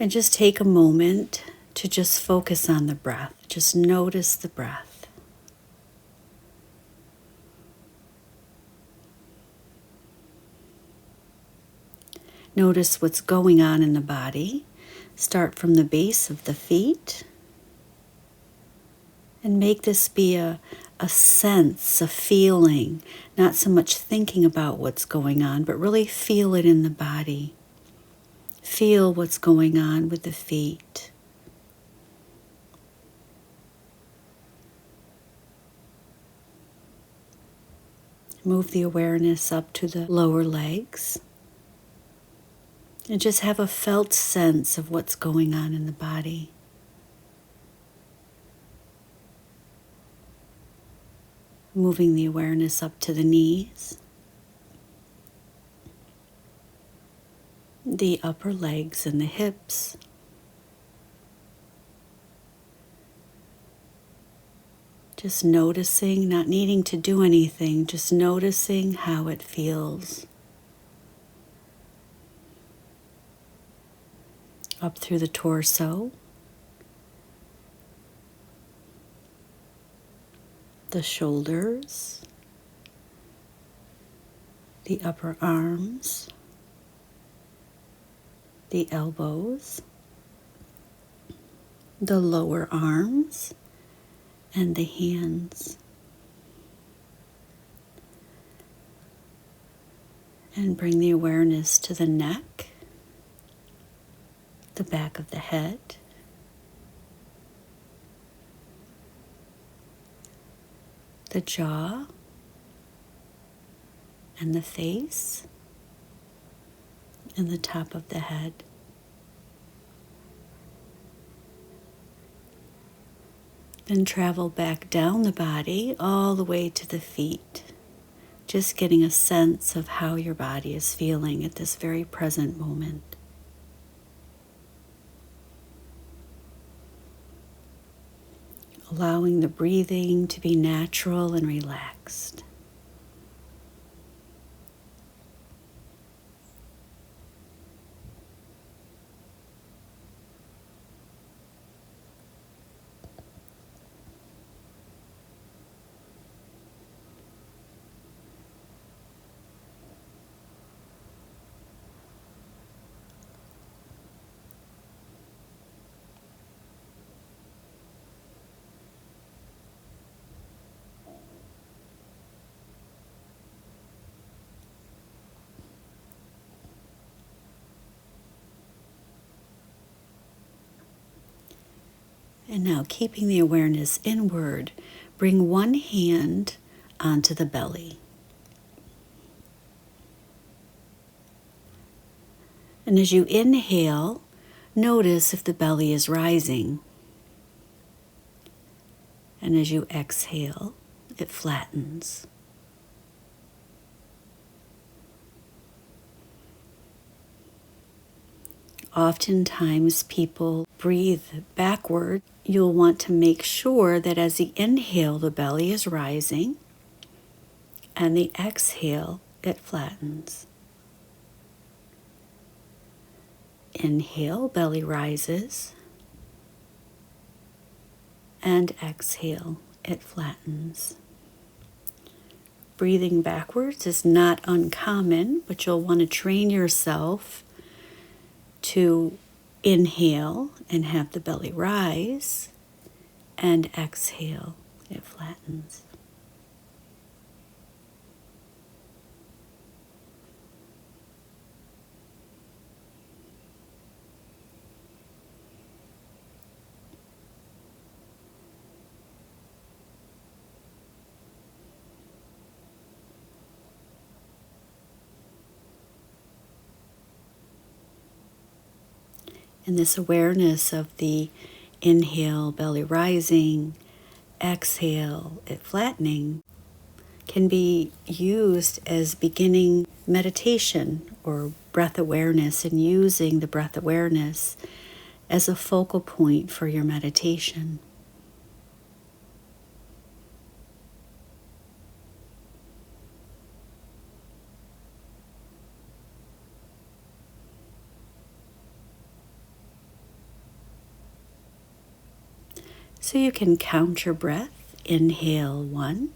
And just take a moment to just focus on the breath. Just notice the breath. Notice what's going on in the body. Start from the base of the feet. And make this be a sense, a feeling, not so much thinking about what's going on, but really feel it in the body. Feel what's going on with the feet. Move the awareness up to the lower legs. And just have a felt sense of what's going on in the body. Moving the awareness up to the knees, the upper legs and the hips. Just noticing, not needing to do anything, just noticing how it feels. Up through the torso, the shoulders, the upper arms, the elbows, the lower arms, and the hands. And bring the awareness to the neck, the back of the head, the jaw, and the face, and the top of the head. Then travel back down the body all the way to the feet, just getting a sense of how your body is feeling at this very present moment. Allowing the breathing to be natural and relaxed. And now, keeping the awareness inward, bring one hand onto the belly. And as you inhale, notice if the belly is rising. And as you exhale, it flattens. Oftentimes people breathe backward. You'll want to make sure that as you inhale, the belly is rising, and the exhale, it flattens. Inhale, belly rises, and exhale, it flattens. Breathing backwards is not uncommon, but you'll want to train yourself to inhale and have the belly rise, and exhale, it flattens. And this awareness of the inhale, belly rising, exhale, it flattening, can be used as beginning meditation or breath awareness, and using the breath awareness as a focal point for your meditation. So you can count your breath. Inhale 1,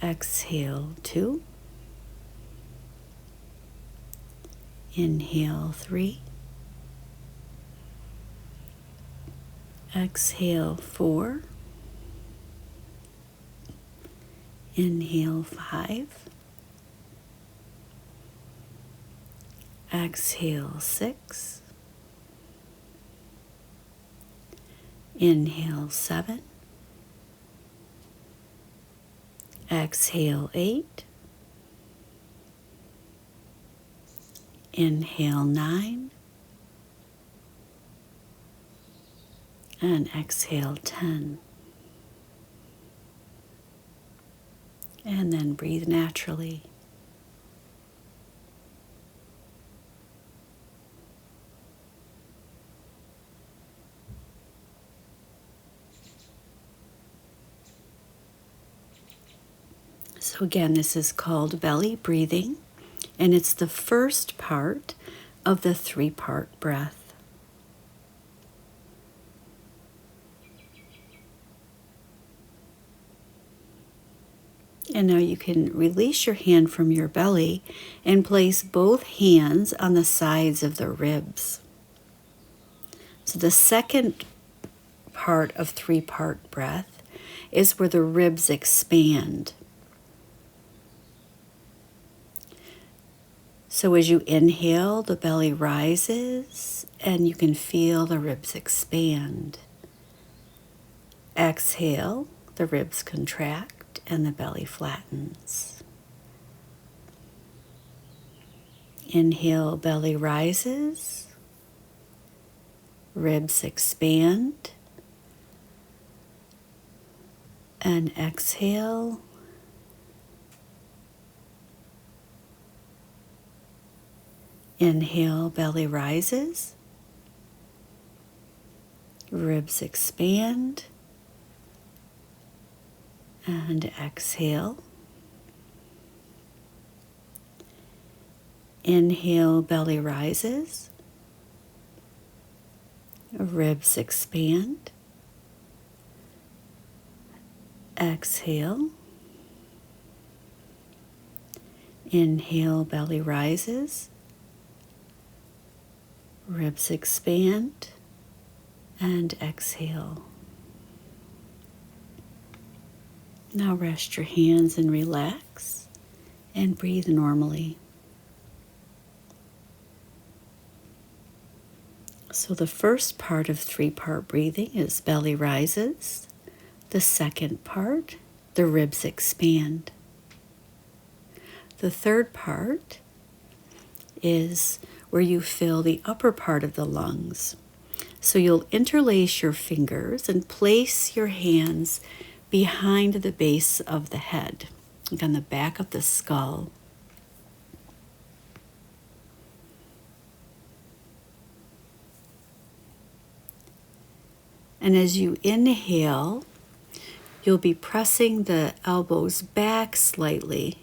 exhale 2, inhale 3, exhale 4, inhale 5, exhale 6, inhale 7, exhale 8, inhale 9, and exhale 10. And then breathe naturally. So again, this is called belly breathing, and it's the first part of the 3-part breath. And now you can release your hand from your belly and place both hands on the sides of the ribs. So the second part of 3-part breath is where the ribs expand. So as you inhale, the belly rises and you can feel the ribs expand. Exhale, the ribs contract and the belly flattens. Inhale, belly rises, ribs expand, and exhale, inhale, belly rises, ribs expand, and exhale. Inhale, belly rises, ribs expand, exhale. Inhale, belly rises, ribs expand, and exhale. Now rest your hands and relax and breathe normally. So the first part of 3-part breathing is belly rises. The second part, the ribs expand. The third part is where you fill the upper part of the lungs. So you'll interlace your fingers and place your hands behind the base of the head, like on the back of the skull. And as you inhale, you'll be pressing the elbows back slightly,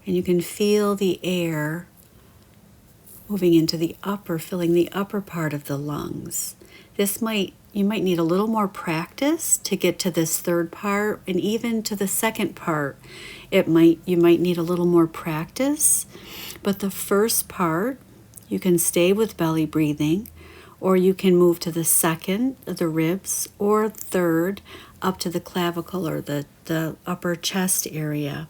and you can feel the air moving into the upper, filling the upper part of the lungs. You might need a little more practice to get to this third part, and even to the second part, you might need a little more practice. But the first part, you can stay with belly breathing, or you can move to the second, the ribs, or third, up to the clavicle or the upper chest area.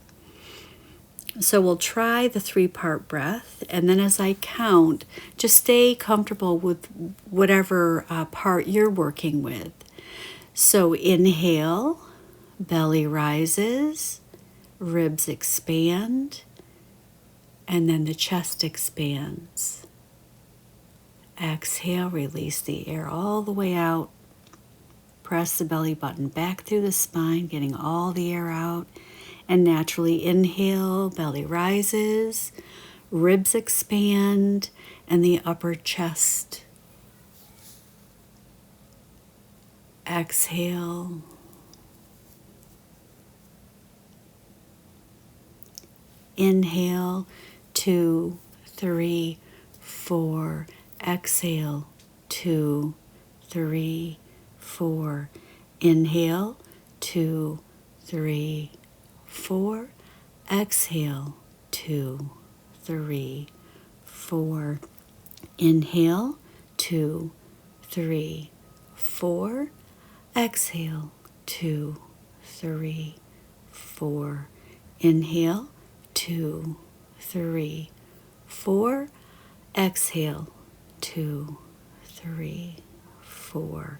So we'll try the 3-part breath, and then as I count, just stay comfortable with whatever part you're working with. So inhale, belly rises, ribs expand, and then the chest expands. Exhale, release the air all the way out. Press the belly button back through the spine, getting all the air out. And naturally inhale, belly rises, ribs expand, and the upper chest. Exhale. Inhale, 2, 3, 4. Exhale, 2, 3, 4. Inhale, 2, 3, 4. Exhale, 2, 3, 4. Inhale, 2, 3, 4. Exhale, 2, 3, 4. Inhale, 2, 3, 4. Exhale, 2, 3, 4.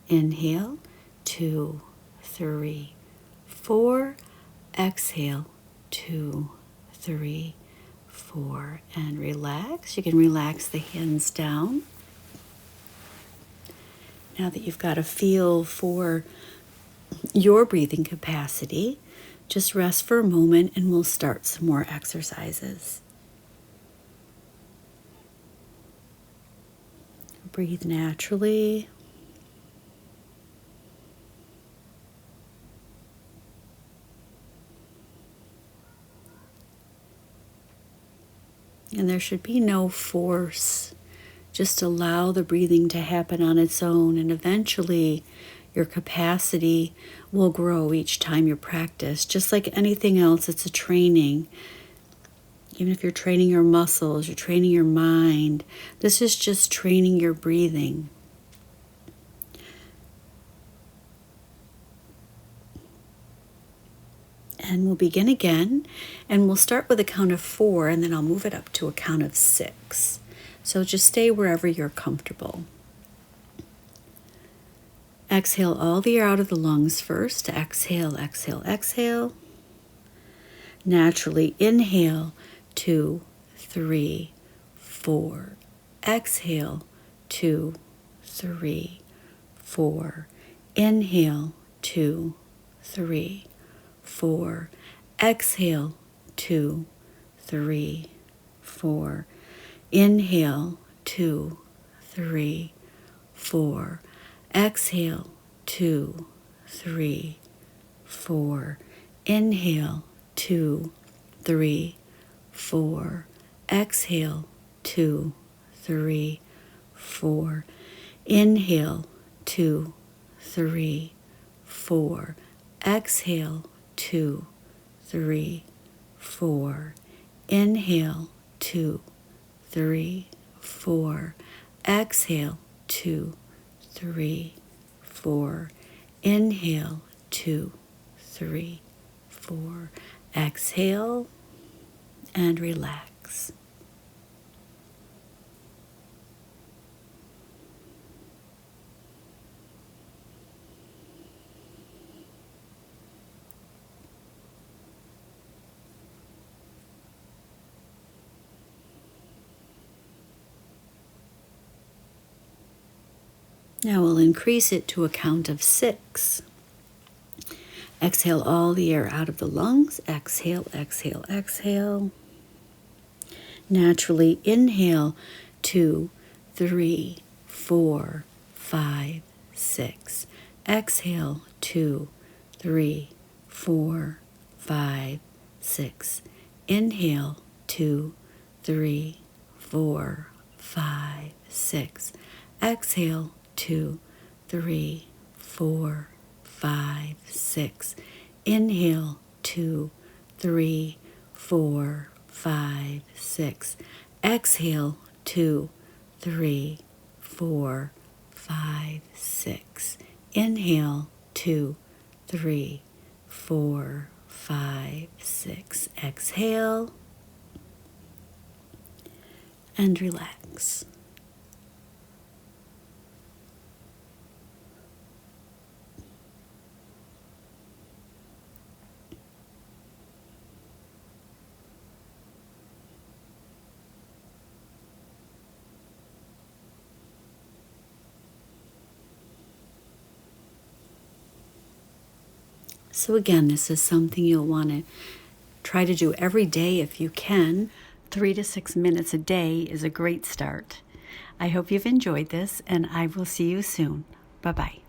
Inhale, 2, 3, 4. Exhale, 2, 3, 4. And relax. You can relax the hands down. Now that you've got a feel for your breathing capacity, just rest for a moment and we'll start some more exercises. Breathe naturally. And there should be no force. Just allow the breathing to happen on its own, and eventually your capacity will grow each time you practice. Just like anything else, it's a training. Even if you're training your muscles, you're training your mind, this is just training your breathing. And we'll begin again, and we'll start with a count of 4, and then I'll move it up to a count of 6. So just stay wherever you're comfortable. Exhale all the air out of the lungs first. Exhale, exhale, exhale. Naturally inhale, 2, 3, 4. Exhale, 2, 3, 4. Inhale, 2, 3, 4. Exhale, 2, 3, 4. Inhale, 2, 3, 4. Exhale, 2, 3, 4. Inhale, 2, 3, 4. Exhale, 2, 3, 4. Inhale, 2, 3, 4. Exhale, 2, 3, 4. Inhale, 2, 3, 4. Exhale, 2, 3, 4. Inhale, 2, 3, 4. Exhale and relax. Now we'll increase it to a count of 6. Exhale all the air out of the lungs. Exhale, exhale, exhale. Naturally inhale, 2, 3, 4, 5, 6. Exhale, 2, 3, 4, 5, 6. Inhale, 2, 3, 4, 5, 6. Exhale, 2, 3, 4, 5, 6. Inhale, 2, 3, 4, 5, 6. Exhale, 2, 3, 4, 5, 6. Inhale, 2, 3, 4, 5, 6. Exhale and relax. So again, this is something you'll want to try to do every day if you can. 3 to 6 minutes a day is a great start. I hope you've enjoyed this, and I will see you soon. Bye-bye.